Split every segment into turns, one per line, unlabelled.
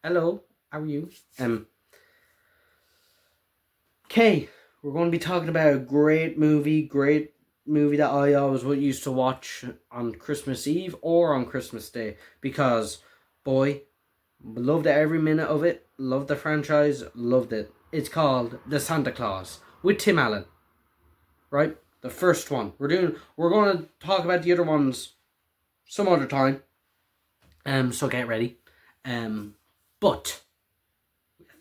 Hello, how are you? Okay, we're going to be talking about a great movie that I always used to watch on Christmas Eve or on Christmas Day because, boy, loved every minute of it. Loved the franchise. Loved it. It's called The Santa Claus with Tim Allen. Right, the first one. We're going to talk about the other ones some other time. So get ready. But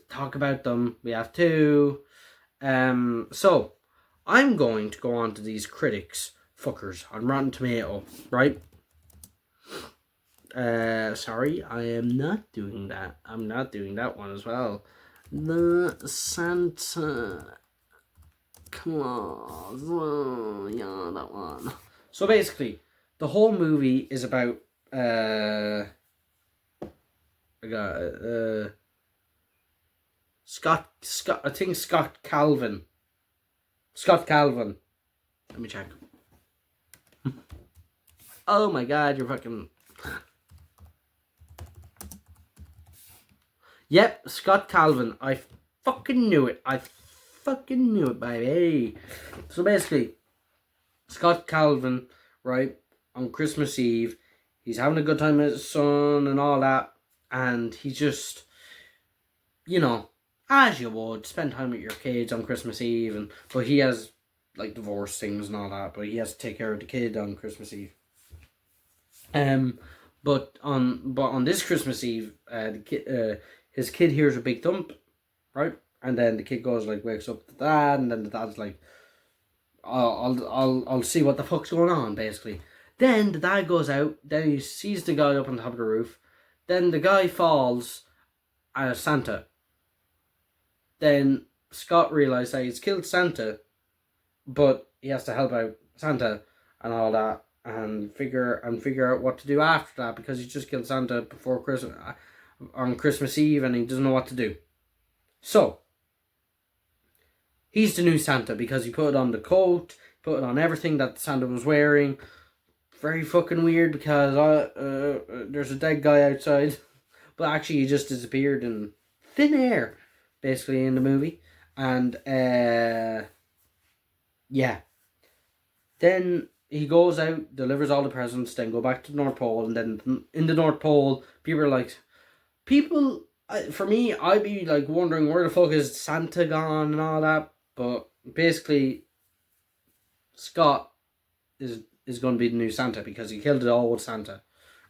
talk about them. We have to. So I'm going to go on to these critics fuckers on Rotten Tomato, right? Sorry, I am not doing that. I'm not doing that one as well. The Santa Claus. Oh, yeah, that one. So basically, the whole movie is about I got Scott. I think Scott Calvin. Scott Calvin. Let me check. Oh my god, you're fucking. Yep, Scott Calvin. I fucking knew it. I fucking knew it, baby. So basically, Scott Calvin, right, on Christmas Eve, he's having a good time with his son and all that, and he just, as you would, spend time with your kids on Christmas Eve, but he has like divorce things and all that, but he has to take care of the kid on Christmas Eve. But on this Christmas Eve, his kid hears a big thump, right, and then the kid goes like wakes up to dad, and then the dad's like, I'll see what the fuck's going on, basically. Then the dad goes out. Then he sees the guy up on top of the roof. Then the guy falls as Santa. Then Scott realizes that he's killed Santa, but he has to help out Santa and all that, and figure out what to do after that because he just killed Santa before Christmas on Christmas Eve, and he doesn't know what to do. So he's the new Santa because he put on the coat, put on everything that Santa was wearing. Very fucking weird because there's a dead guy outside, but actually he just disappeared in thin air, basically, in the movie. And yeah, then he goes out, delivers all the presents, then go back to the North Pole, and then in the North Pole, people are like, for me, I'd be like wondering where the fuck is Santa gone and all that. But basically, Scott is going to be the new Santa because he killed the old Santa,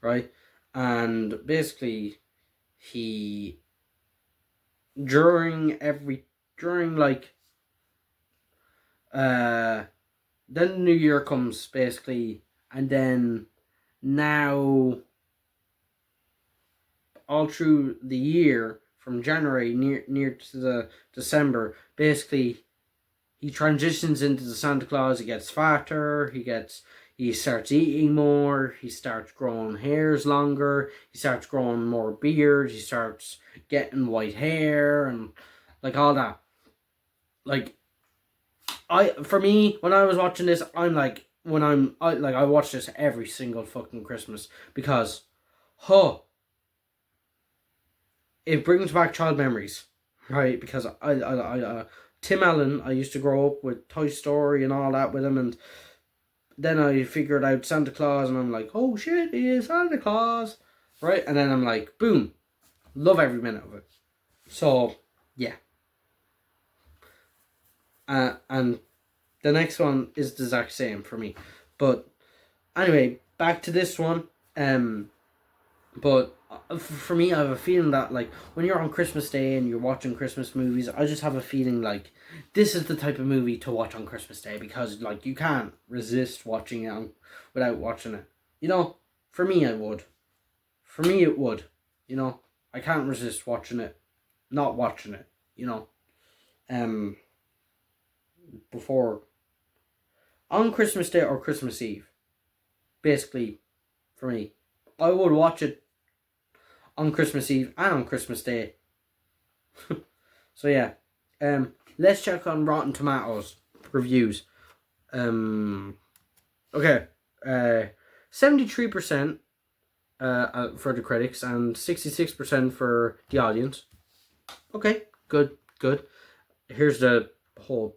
right? And basically, he during like then New Year comes, basically, and then now all through the year from January near to the December, basically he transitions into the Santa Claus. He gets fatter. He starts eating more. He starts growing hairs longer. He starts growing more beard. He starts getting white hair and like all that. Like for me, when I was watching this, I'm like, I watch this every single fucking Christmas because, it brings back child memories, right? Because Tim Allen, I used to grow up with Toy Story and all that with him, and then I figured out Santa Claus, and I'm like, oh shit, he is Santa Claus, right? And then I'm like, boom, love every minute of it. So yeah, and the next one is the exact same for me, but anyway, back to this one. But for me, I have a feeling that like when you're on Christmas Day and you're watching Christmas movies, I just have a feeling like this is the type of movie to watch on Christmas Day because like you can't resist watching it without watching it. For me, I would. For me, it would. I can't resist watching it, not watching it. Um, before on Christmas Day or Christmas Eve, basically, for me, I would watch it on Christmas Eve and on Christmas Day. So yeah, let's check on Rotten Tomatoes reviews. Okay, 73%, for the critics and 66% for the audience. Okay, good. Here's the plot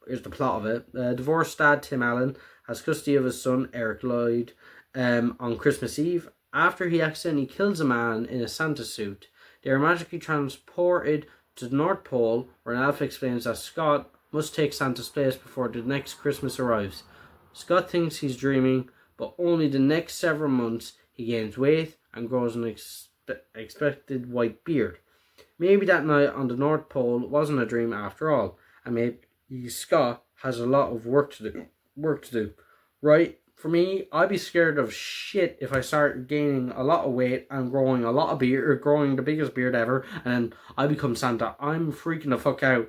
of it. Divorced dad Tim Allen has custody of his son Eric Lloyd on Christmas Eve. After he accidentally kills a man in a Santa suit, they are magically transported to the North Pole, where an elf explains that Scott must take Santa's place before the next Christmas arrives. Scott thinks he's dreaming, but only the next several months he gains weight and grows an expected white beard. Maybe that night on the North Pole wasn't a dream after all, and maybe Scott has a lot of work to do. Right? For me, I'd be scared of shit if I start gaining a lot of weight and growing a lot of beard, or growing the biggest beard ever, and then I become Santa. I'm freaking the fuck out.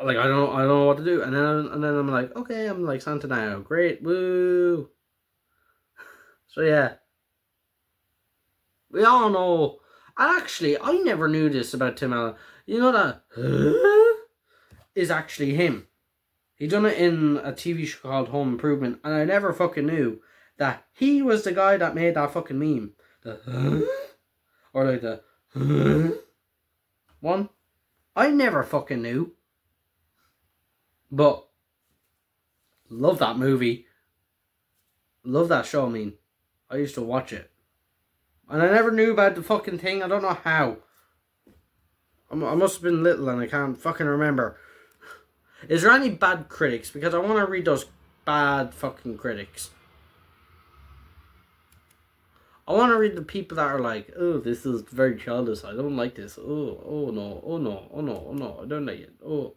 Like I don't know what to do, and then I'm like, okay, I'm like Santa now. Great, woo. So yeah, we all know. Actually, I never knew this about Tim Allen. You know that is actually him. He done it in a TV show called Home Improvement, and I never fucking knew that he was the guy that made that fucking meme. Or like the one. I never fucking knew. But love that movie. Love that show, I mean. I used to watch it. And I never knew about the fucking thing. I don't know how. I must have been little and I can't fucking remember. Is there any bad critics? Because I want to read those bad fucking critics. I want to read the people that are like, oh, this is very childish. I don't like this. Oh no, I don't like it. Oh.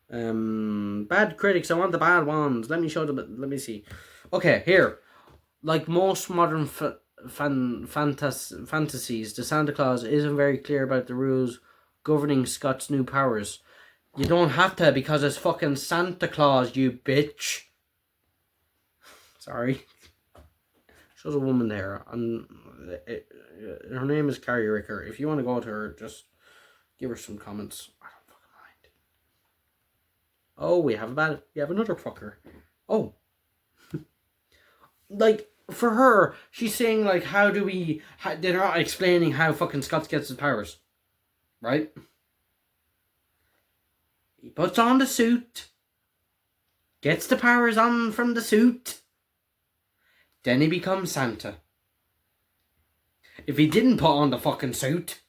Bad critics. I want the bad ones. Let me show them. Let me see. Okay, here. Like most modern fantasies, the Santa Claus isn't very clear about the rules governing Scott's new powers. You don't have to, because it's fucking Santa Claus, you bitch. Sorry. Shows a woman there, and her name is Carrie Ricker. If you want to go to her, just give her some comments. I don't fucking mind. Oh, we have another fucker. Oh. Like, for her, she's saying, like, they're not explaining how fucking Scott gets his powers. Right? He puts on the suit, gets the powers on from the suit, then he becomes Santa. If he didn't put on the fucking suit,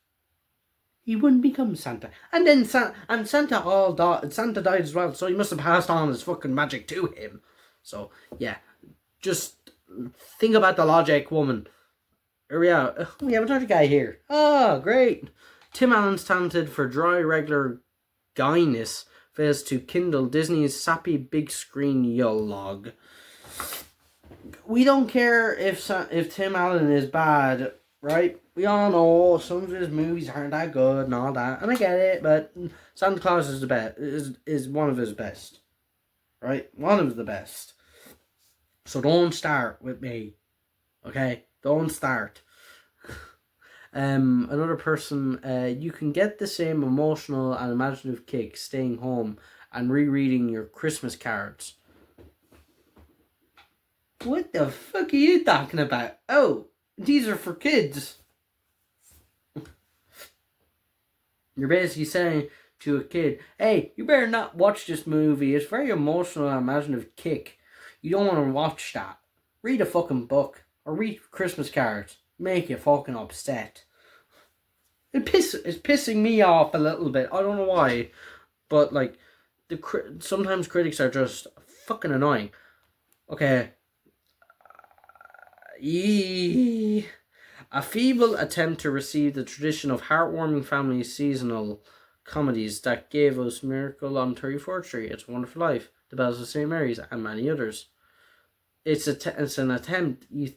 he wouldn't become Santa. And then Santa died as well, so he must have passed on his fucking magic to him. So, yeah. Just think about the logic, woman. Here we are. We have another guy here. Oh, great. Tim Allen's talented for dry, regular guyness fails to kindle Disney's sappy big screen log. We don't care if Tim Allen is bad, right? We all know some of his movies aren't that good and all that, and I get it, but Santa Claus is the best. Is one of his best, right? One of the best. So don't start with me, okay? Don't start. Another person, you can get the same emotional and imaginative kick staying home and rereading your Christmas cards. What the fuck are you talking about? Oh, these are for kids. You're basically saying to a kid, hey, you better not watch this movie. It's very emotional and imaginative kick. You don't want to watch that. Read a fucking book. Or read Christmas cards. Make you fucking upset. It's pissing me off a little bit. I don't know why. But, like, sometimes critics are just fucking annoying. Okay. A feeble attempt to receive the tradition of heartwarming family seasonal comedies that gave us Miracle on 34th Street, It's a Wonderful Life, The Bells of St. Mary's, and many others. It's an attempt. You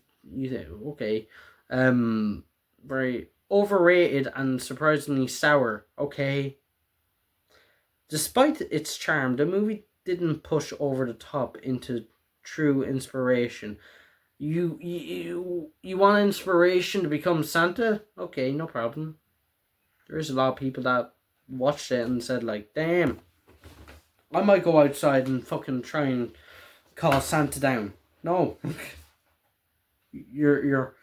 think, okay, very overrated and surprisingly sour. Okay. Despite its charm, the movie didn't push over the top into true inspiration. You want inspiration to become Santa? Okay, no problem. There is a lot of people that watched it and said, like, damn, I might go outside and fucking try and call Santa down. No. You're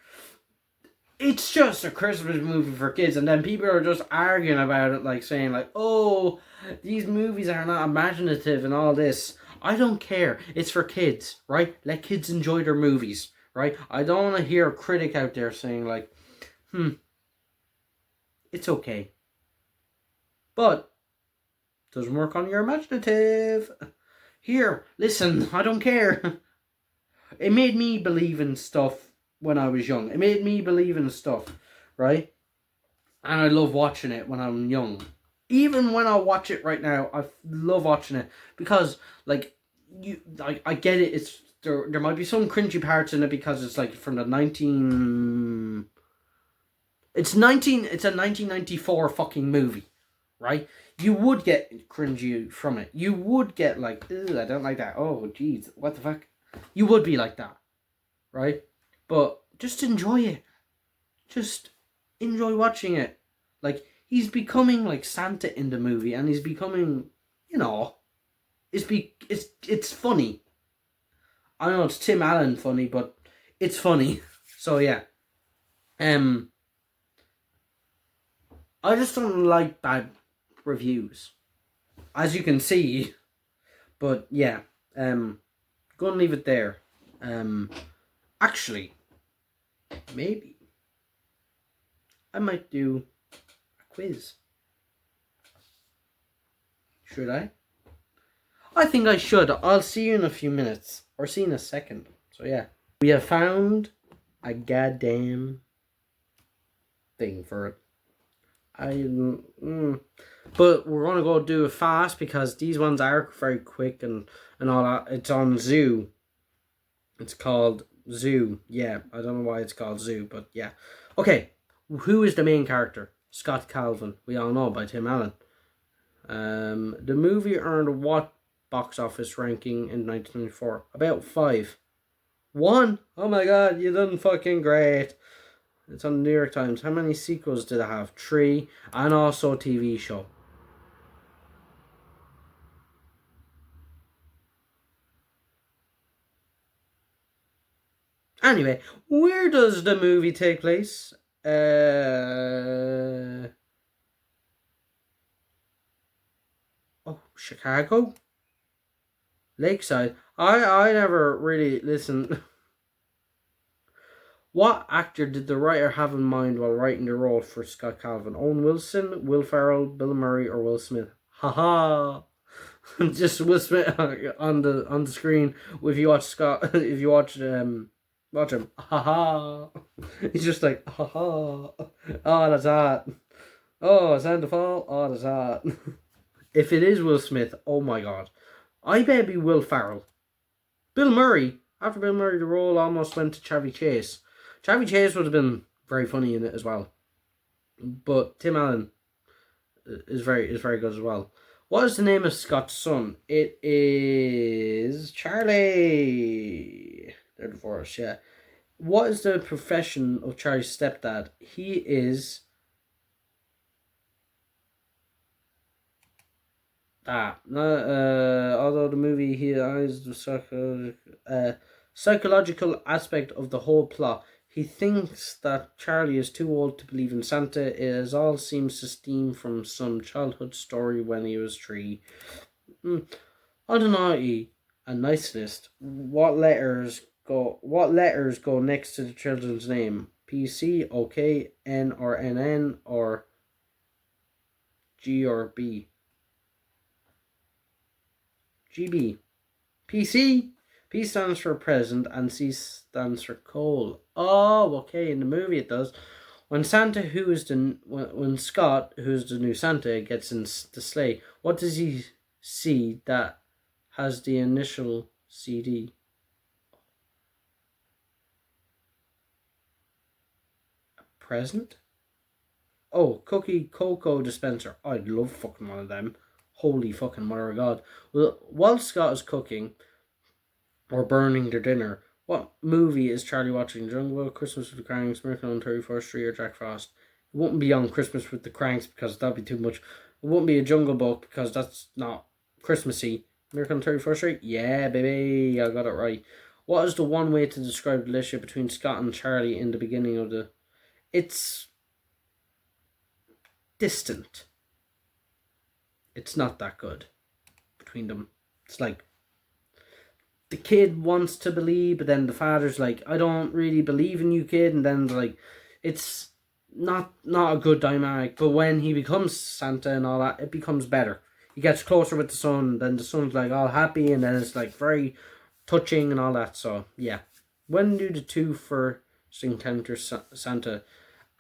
it's just a Christmas movie for kids, and then people are just arguing about it, like saying like, "Oh, these movies are not imaginative and all this." I don't care. It's for kids, right? Let kids enjoy their movies, right? I don't want to hear a critic out there saying like, it's okay, but doesn't work on your imaginative. Here, listen, I don't care. It made me believe in stuff when I was young. It made me believe in stuff, right? And I love watching it when I'm young. Even when I watch it right now, I love watching it because, like, I get it. It's there might be some cringy parts in it because it's like from the 19. It's a 1994 fucking movie, right? You would get cringy from it. You would get like, ew, I don't like that. Oh, jeez, what the fuck? You would be like that, right? But just enjoy it. Just enjoy watching it. Like, he's becoming like Santa in the movie, and he's becoming, it's funny. I know it's Tim Allen funny, but it's funny. So yeah, I just don't like bad reviews, as you can see. But yeah, go and leave it there. Actually, maybe I might do a quiz. Should I? I think I should. I'll see you in a few minutes. Or see you in a second. So yeah. We have found a goddamn thing for it. But we're gonna go do it fast because these ones are very quick and all that. It's on Zoo. It's called Zoo. Yeah, I don't know why it's called Zoo, but yeah. Okay, who is the main character? Scott Calvin. We all know by Tim Allen. The movie earned what box office ranking in 1994? About 5. 1? Oh my god, you done fucking great. It's on the New York Times. How many sequels did it have? 3, and also a TV show. Anyway, where does the movie take place? Chicago? Lakeside. I never really listened. What actor did the writer have in mind while writing the role for Scott Calvin? Owen Wilson, Will Ferrell, Bill Murray, or Will Smith? Haha. Just Will Smith on the screen. If you watch Scott, if you watch him, haha. He's just like haha. Oh, that's hot. Oh, Santa Fall. Oh, that's hot. If it is Will Smith, oh my god, I bet it'd be Will Ferrell. Bill Murray. After Bill Murray, the role almost went to Chevy Chase. Chevy Chase would have been very funny in it as well. But Tim Allen is very good as well. What is the name of Scott's son? It is Charlie. They're divorced, yeah. What is the profession of Charlie's stepdad? He is although the movie he is the psychological aspect of the whole plot. He thinks that Charlie is too old to believe in Santa. It all seems to stem from some childhood story when he was 3. Audinati, a nice list. What letters go next to the children's name? PC, OK, N or NN, or G or B? GB. PC. P stands for present and C stands for coal. Oh, okay. In the movie it does. When Scott, who is the new Santa, gets in the sleigh, what does he see that has the initial CD? A present? Oh, cookie cocoa dispenser. I'd love fucking one of them. Holy fucking mother of God. Well, while Scott is cooking or burning their dinner, what movie is Charlie watching? Jungle Book, Christmas with the Cranks, Miracle on 34th Street, or Jack Frost? It wouldn't be on Christmas with the Cranks because that'd be too much. It wouldn't be a Jungle Book because that's not Christmassy. Miracle on 34th Street? Yeah, baby, I got it right. What is the one way to describe the relationship between Scott and Charlie in the beginning of the... It's distant. It's not that good between them. It's like the kid wants to believe, but then the father's like, I don't really believe in you, kid. And then like, it's not a good dynamic. But when he becomes Santa and all that, it becomes better. He gets closer with the son, then the son's like all happy, and then it's like very touching and all that. So yeah, when do the two first encounter Santa?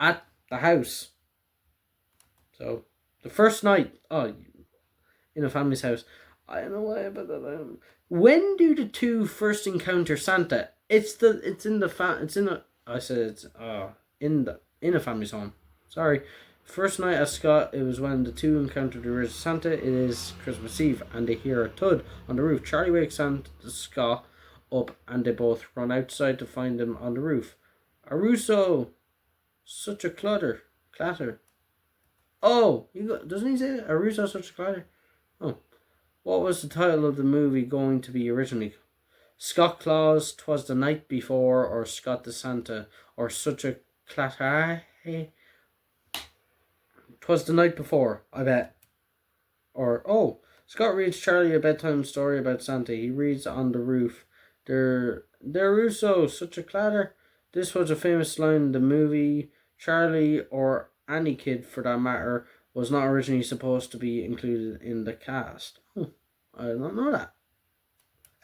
At the house. So the first night, in a family's house. I don't know why, but when do the two first encounter Santa? It's in a family's home. Sorry. First night at Scott, it was when the two encountered the original Santa. It is Christmas Eve, and they hear a thud on the roof. Charlie wakes Scott up, and they both run outside to find him on the roof. Aruso, such a clatter. Oh, doesn't he say Aruso, such a clatter? Oh, what was the title of the movie going to be originally? Scott Claus, 'Twas the Night Before, or Scott the Santa, or Such a Clatter? 'Twas the Night Before, I bet. Or, Scott reads Charlie a bedtime story about Santa. He reads on the roof. There Russo, such a clatter. This was a famous line in the movie. Charlie, or any kid for that matter, was not originally supposed to be included in the cast. I don't know that.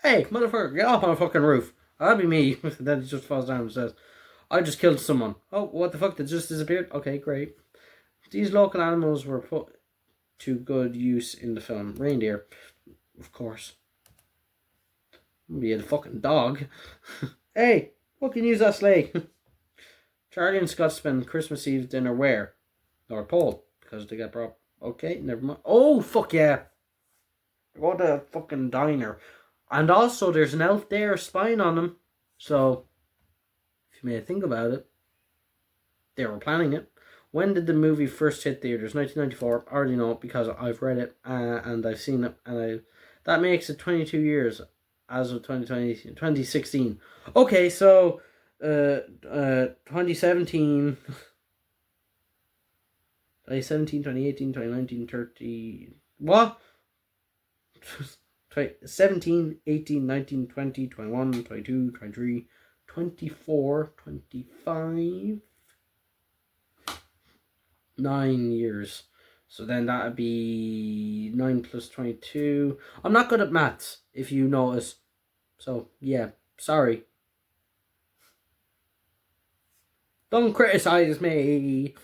Hey, motherfucker, get off my fucking roof. That'll be me. Then he just falls down and says, I just killed someone. Oh, what the fuck? They just disappeared? Okay, great. These local animals were put to good use in the film. Reindeer, of course. Be a fucking dog. Hey, fucking use that sleigh. Charlie and Scott spend Christmas Eve dinner where? North Pole. Because they get brought. Okay, never mind. Oh, fuck yeah. Go to a fucking diner. And also, there's an elf there spying on them. So, if you may think about it, they were planning it. When did the movie first hit theaters? 1994. I already know because I've read it and I've seen it. And that makes it 22 years as of 2016. Okay, so 2017... 2017, 2018, 2019, 30... What? 17, 18, 19, 20, 21, 22, 23, 24, 25... 9 years. So then that would be 9 plus 22. I'm not good at maths, if you notice. So, yeah. Sorry. Don't criticize me.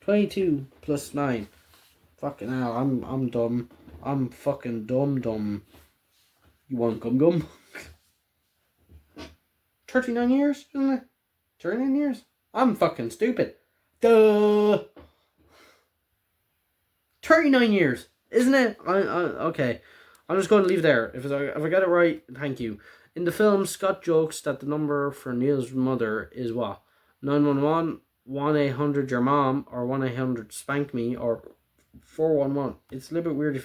22 plus 9. Fucking hell, I'm dumb. I'm fucking dumb. You want gum? 39 years, isn't it? 39 years? I'm fucking stupid. Duh. 39 years, isn't it? Okay. I'm just going to leave it there. If I get it right, thank you. In the film, Scott jokes that the number for Neil's mother is what? 911, 1-800 your mom, or 1-800 spank me, or 411. It's a little bit weird if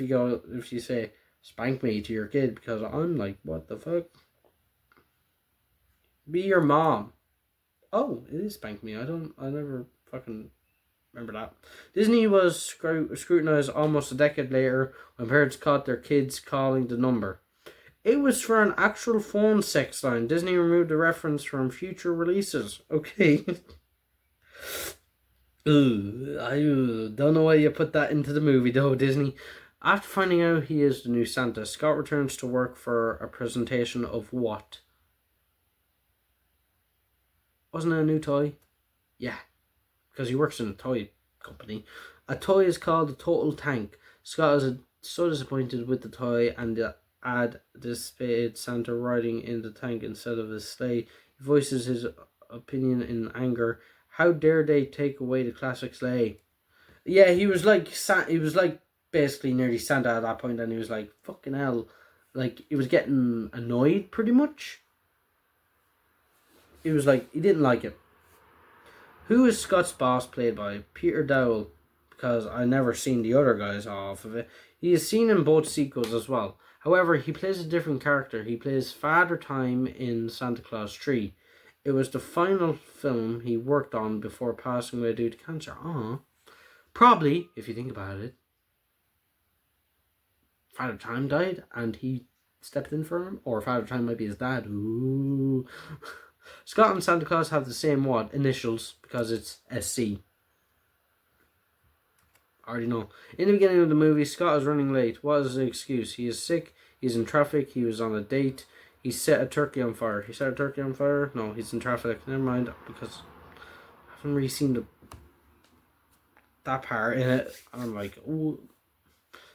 you say spank me to your kid, because I'm like, what the fuck? Be your mom. Oh, it is spank me. I never fucking remember that. Disney was scrutinized almost a decade later when parents caught their kids calling the number. It was for an actual phone sex line. Disney removed the reference from future releases. Okay. I don't know why you put that into the movie though, Disney. After finding out he is the new Santa, Scott returns to work for a presentation of what? Wasn't it a new toy? Yeah, because he works in a toy company. A toy is called the Total Tank. Scott is so disappointed with the toy and the ad displayed Santa riding in the tank instead of his sleigh. He voices his opinion in anger. How dare they take away the classic sleigh? Yeah, he was like basically nearly Santa at that point, and he was like, fucking hell. Like, he was getting annoyed pretty much. He was like, he didn't like it. Who is Scott's boss played by? Peter Dowell, because I never seen the other guys off of it. He is seen in both sequels as well. However, he plays a different character. He plays Father Time in Santa Claus 3. It was the final film he worked on before passing away due to cancer. Probably, if you think about it, Father Time died and he stepped in for him, or Father Time might be his dad. Ooh. Scott and Santa Claus have the same initials, because it's SC. I already know. In the beginning of the movie, Scott is running late. What is the excuse? He is sick, he's in traffic, he was on a date, he set a turkey on fire. He set a turkey on fire? No, he's in traffic. Never mind, because I haven't really seen that part in it. I'm like, ooh.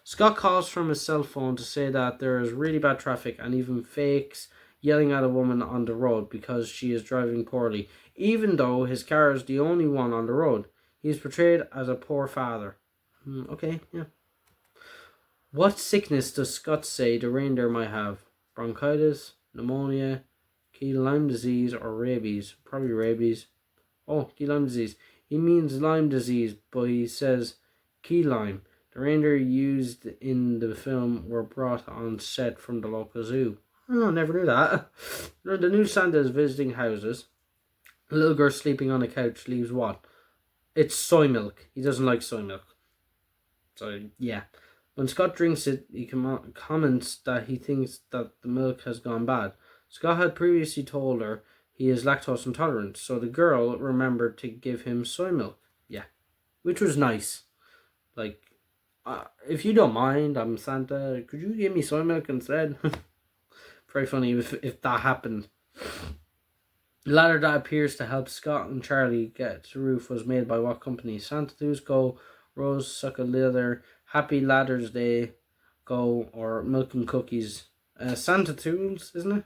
Scott calls from his cell phone to say that there is really bad traffic and even fakes yelling at a woman on the road because she is driving poorly, even though his car is the only one on the road. He is portrayed as a poor father. Okay, yeah. What sickness does Scott say the reindeer might have? Bronchitis, pneumonia, key Lyme disease, or rabies? Probably rabies. Oh, key Lyme disease. He means Lyme disease, but he says key Lyme. The reindeer used in the film were brought on set from the local zoo. Oh, I never knew that. The new Santa is visiting houses. A little girl sleeping on a couch leaves what? It's soy milk. He doesn't like soy milk. So, yeah. When Scott drinks it, he comments that he thinks that the milk has gone bad. Scott had previously told her he is lactose intolerant, so the girl remembered to give him soy milk. Yeah. Which was nice. Like, if you don't mind, I'm Santa, could you give me soy milk instead? Very funny if that happened. The ladder that appears to help Scott and Charlie get to the roof was made by what company? Santa Claus Go, Rose Sucker Leather, Happy Ladders Day Go, or Milk and Cookies. Santa Tools, isn't it?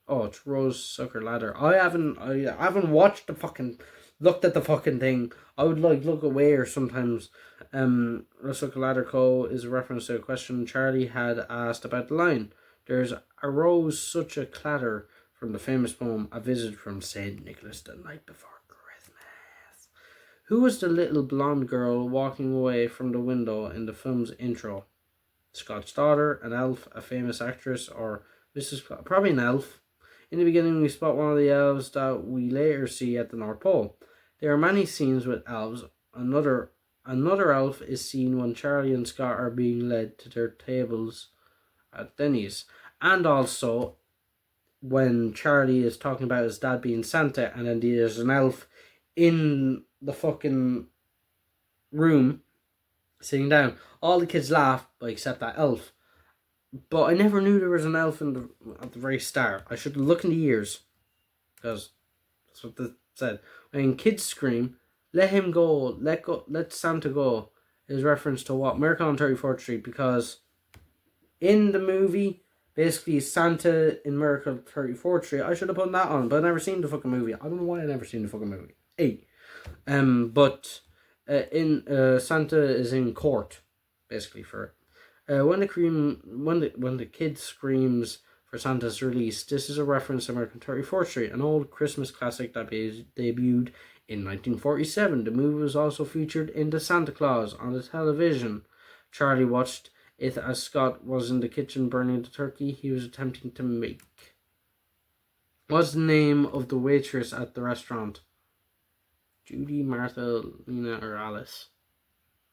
Oh, it's Rose Sucker Ladder. I haven't watched looked at the fucking thing. I would look away or sometimes. Rose Sucker Ladder Co. is a reference to a question Charlie had asked about the line. There's a rose such a clatter from the famous poem A Visit from St. Nicholas the Night Before Christmas. Who was the little blonde girl walking away from the window in the film's intro? Scott's daughter, an elf, a famous actress, or Mrs. Claus? Probably an elf. In the beginning, we spot one of the elves that we later see at the North Pole. There are many scenes with elves. Another elf is seen when Charlie and Scott are being led to their tables at Denny's. And also when Charlie is talking about his dad being Santa, and then there's an elf in the fucking room sitting down. All the kids laugh, but except that elf. But I never knew there was an elf at the very start. I should look in the ears, because that's what it said. When kids scream, let him go, let Santa go, is reference to what? Miracle on 34th Street, because in the movie, basically Santa in Miracle on 34th Street, I should have put that on, but I've never seen the fucking movie. I don't know why I never seen the fucking movie. Santa is in court, basically, for it. When the kid screams for Santa's release, this is a reference to American 34th Street, an old Christmas classic that debuted in 1947. The movie was also featured in The Santa Claus on the television. Charlie watched it as Scott was in the kitchen burning the turkey he was attempting to make. What's the name of the waitress at the restaurant? Judy, Martha, Lena, or Alice?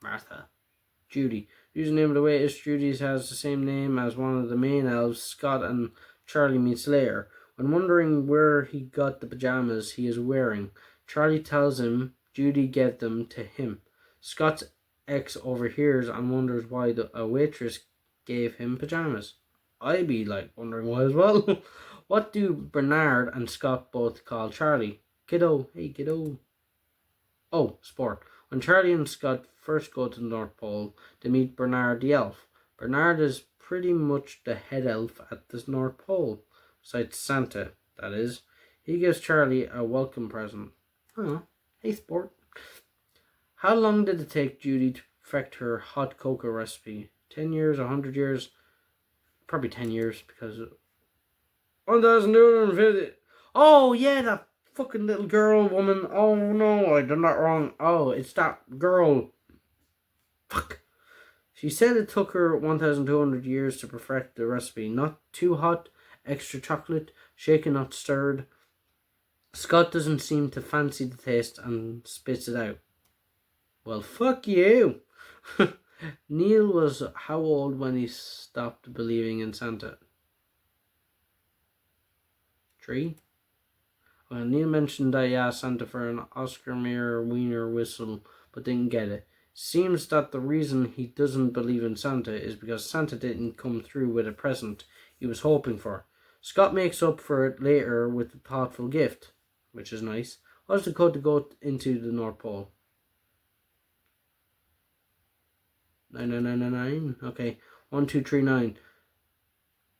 Martha. Judy. Judy's name of the waitress. Judy has the same name as one of the main elves Scott and Charlie meets later. When wondering where he got the pajamas he is wearing, Charlie tells him Judy gave them to him. Scott's ex overhears and wonders why a waitress gave him pajamas. I'd be wondering why as well. What do Bernard and Scott both call Charlie? Kiddo. Hey, kiddo. Oh, sport. When Charlie and Scott first go to the North Pole, they meet Bernard the elf. Bernard is pretty much the head elf at the North Pole, besides Santa, that is. He gives Charlie a welcome present. Oh, hey sport. How long did it take Judy to perfect her hot cocoa recipe? 10 years, 100 years? Probably 10 years, because 1,250. Oh yeah, that fucking little woman. Oh no, I done that wrong. Oh, it's that girl. Fuck. She said it took her 1,200 years to perfect the recipe. Not too hot, extra chocolate, shaken not stirred. Scott doesn't seem to fancy the taste and spits it out. Well, fuck you. Neil was how old when he stopped believing in Santa? 3? Well, Neil mentioned that he asked Santa for an Oscar Mayer Wiener whistle, but didn't get it. Seems that the reason he doesn't believe in Santa is because Santa didn't come through with a present he was hoping for. Scott makes up for it later with a thoughtful gift, which is nice. What's the code to go into the North Pole? 99999. Okay, 1239.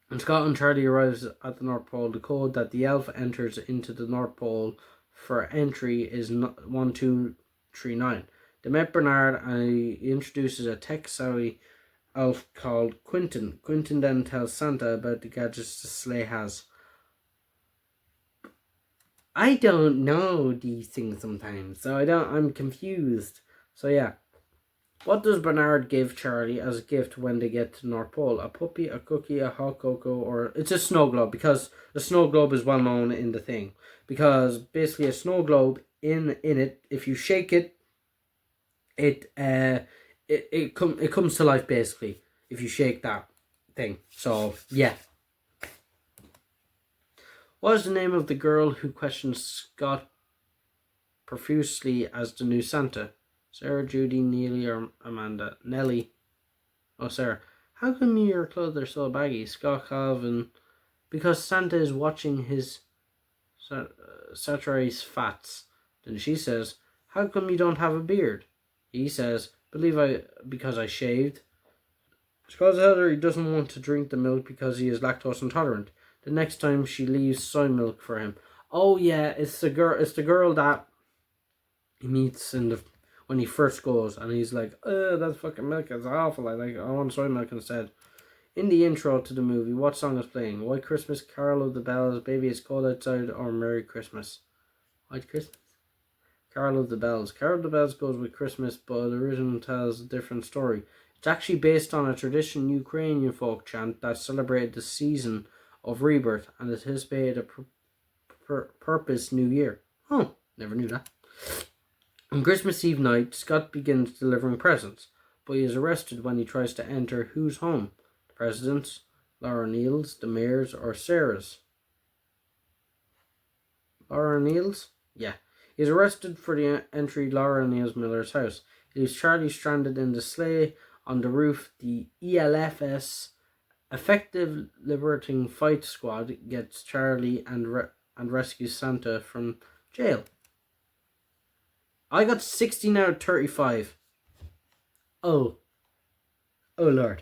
When Scott and Charlie arrives at the North Pole, the code that the elf enters into the North Pole for entry is 1239. They met Bernard and he introduces a tech-savvy elf called Quentin. Quentin then tells Santa about the gadgets the sleigh has. I don't know these things sometimes, so I'm confused. So yeah. What does Bernard give Charlie as a gift when they get to the North Pole? A puppy, a cookie, a hot cocoa, or... It's a snow globe, because the snow globe is well known in the thing. Because basically a snow globe, in it, if you shake it, it comes to life, basically, if you shake that thing. So, yeah. What is the name of the girl who questions Scott profusely as the new Santa? Sarah, Judy, Neely, or Amanda? Nellie. Oh, Sarah. How come your clothes are so baggy? Scott Calvin. Because Santa is watching his saturates fats. Then she says, how come you don't have a beard? He says, because I shaved. Scott tells her he doesn't want to drink the milk because he is lactose intolerant. The next time she leaves soy milk for him. Oh yeah, it's the girl that he meets when he first goes, and he's like, that fucking milk is awful. I want soy milk instead. In the intro to the movie, what song is playing? White Christmas, Carol of the Bells, Baby It's Cold Outside, or Merry Christmas? White Christmas? Carol of the Bells. Carol of the Bells goes with Christmas, but the original tells a different story. It's actually based on a traditional Ukrainian folk chant that celebrated the season of rebirth and anticipated a purpose new year. Oh, never knew that. On Christmas Eve night, Scott begins delivering presents, but he is arrested when he tries to enter whose home? The President's, Laura Neal's, the Mayor's, or Sarah's? Laura Neal's? Yeah. He is arrested for the entry Laura Neal's Miller's house. He leaves Charlie stranded in the sleigh on the roof. The ELFS Effective Liberating Fight Squad gets Charlie and rescues Santa from jail. I got 16 out of 35. Oh Lord.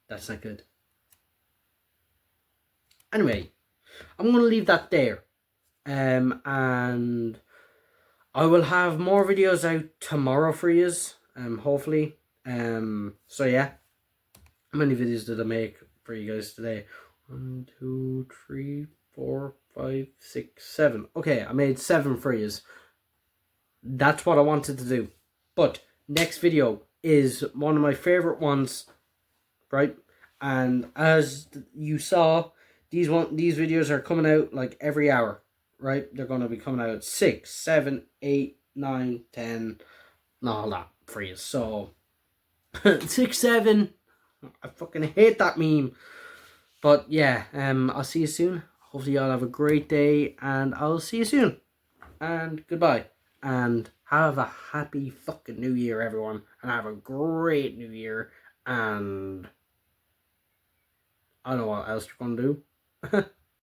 That's not good. Anyway, I'm going to leave that there. And I will have more videos out tomorrow for you. Hopefully. So yeah. How many videos did I make for you guys today? 1, 2, 3, 4, 5, 6, 7. Okay, I made 7 for you. That's what I wanted to do. But next video is one of my favorite ones, right? And as you saw, these videos are coming out like every hour, right? They're going to be coming out at 6, 7, 8, 9, 10, and all that for you. So 6, 7. I fucking hate that meme. But yeah, I'll see you soon. Hopefully y'all have a great day, and I'll see you soon. And goodbye. And have a happy fucking new year, everyone. And have a great new year. And I don't know what else you're going to do.